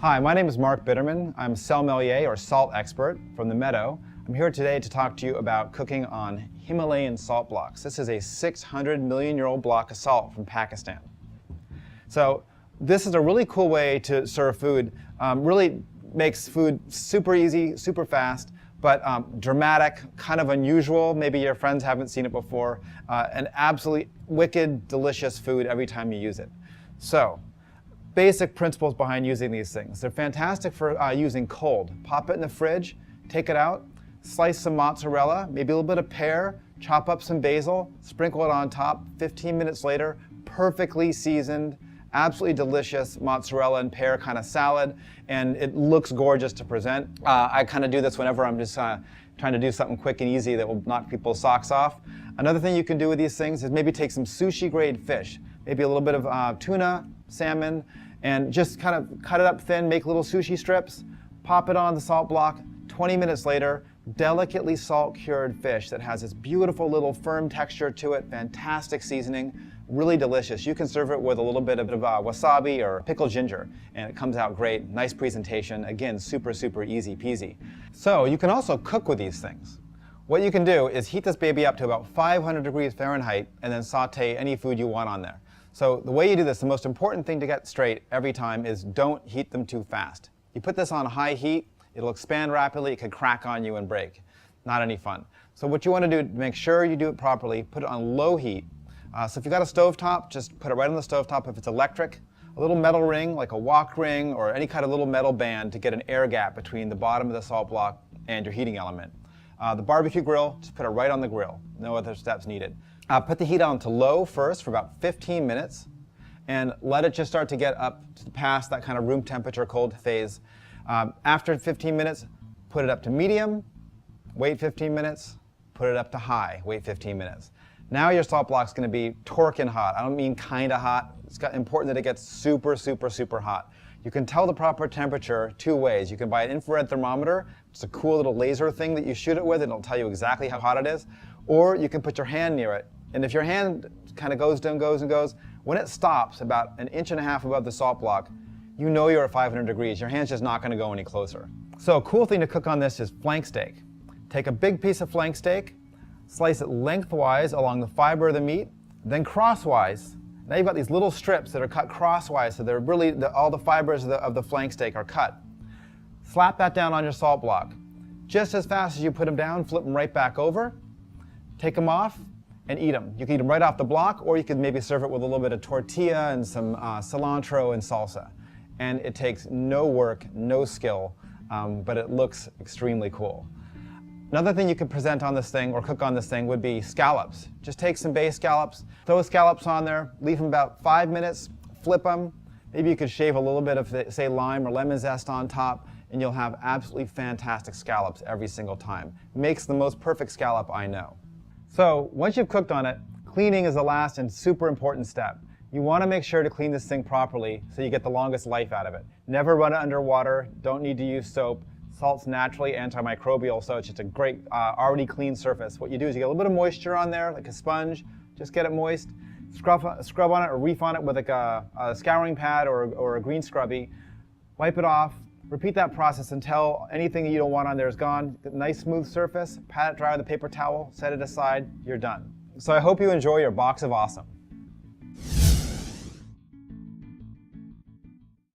Hi, my name is Mark Bitterman. I'm sommelier or salt expert from the Meadow. I'm here today to talk to you about cooking on Himalayan salt blocks. This is a 600 million-year-old block of salt from Pakistan. So this is a really cool way to serve food. Really makes food super easy, super fast, but dramatic, kind of unusual. Maybe your friends haven't seen it before. An absolutely wicked, delicious food every time you use it. So, basic principles behind using these things. They're fantastic for using cold. Pop it in the fridge, take it out, slice some mozzarella, maybe a little bit of pear, chop up some basil, sprinkle it on top. 15 minutes later, perfectly seasoned, absolutely delicious mozzarella and pear kind of salad, and it looks gorgeous to present. I kind of do this whenever I'm just trying to do something quick and easy that will knock people's socks off. Another thing you can do with these things is maybe take some sushi grade fish, maybe a little bit of tuna, salmon, and just kind of cut it up thin, make little sushi strips, pop it on the salt block. 20 minutes later, delicately salt cured fish that has this beautiful little firm texture to it, fantastic seasoning, really delicious. You can serve it with a little bit of wasabi or pickled ginger, and it comes out great. Nice presentation. Again, super, super easy peasy. So you can also cook with these things. What you can do is heat this baby up to about 500 degrees Fahrenheit and then saute any food you want on there. So the way you do this, the most important thing to get straight every time is don't heat them too fast. You put this on high heat, it'll expand rapidly, it could crack on you and break. Not any fun. So what you want to do to make sure you do it properly, put it on low heat. So if you've got a stovetop, just put it right on the stovetop. If it's electric, a little metal ring, like a wok ring or any kind of little metal band to get an air gap between the bottom of the salt block and your heating element. The barbecue grill, just put it right on the grill. No other steps needed. Put the heat on to low first for about 15 minutes and let it just start to get up to past that kind of room temperature cold phase. After 15 minutes, put it up to medium, wait 15 minutes, put it up to high, wait 15 minutes. Now your salt block's going to be torquing hot. I don't mean kind of hot. It's important that it gets super, super, super hot. You can tell the proper temperature two ways. You can buy an infrared thermometer. It's a cool little laser thing that you shoot it with, and it'll tell you exactly how hot it is. Or you can put your hand near it. And if your hand kind of goes down, goes and goes, when it stops about 1.5 inches above the salt block, you know you're at 500 degrees. Your hand's just not going to go any closer. So a cool thing to cook on this is flank steak. Take a big piece of flank steak, slice it lengthwise along the fiber of the meat, then crosswise. Now you've got these little strips that are cut crosswise, so they're really all the fibers of the flank steak are cut. Slap that down on your salt block. Just as fast as you put them down, flip them right back over, take them off, and eat them. You can eat them right off the block, or you could maybe serve it with a little bit of tortilla and some cilantro and salsa. And it takes no work, no skill, but it looks extremely cool. Another thing you could present on this thing or cook on this thing would be scallops. Just take some bay scallops, throw scallops on there, leave them about 5 minutes, flip them. Maybe you could shave a little bit of, say, lime or lemon zest on top, and you'll have absolutely fantastic scallops every single time. Makes the most perfect scallop I know. So once you've cooked on it, cleaning is the last and super important step. You want to make sure to clean this thing properly so you get the longest life out of it. Never run it under water, don't need to use soap. Salt's naturally antimicrobial, so it's just a great already clean surface. What you do is you get a little bit of moisture on there, like a sponge, just get it moist, scrub on it or reef on it with like a scouring pad or a green scrubby, wipe it off, repeat that process until anything that you don't want on there is gone. Get a nice smooth surface, pat it dry with a paper towel, set it aside, you're done. So I hope you enjoy your box of awesome.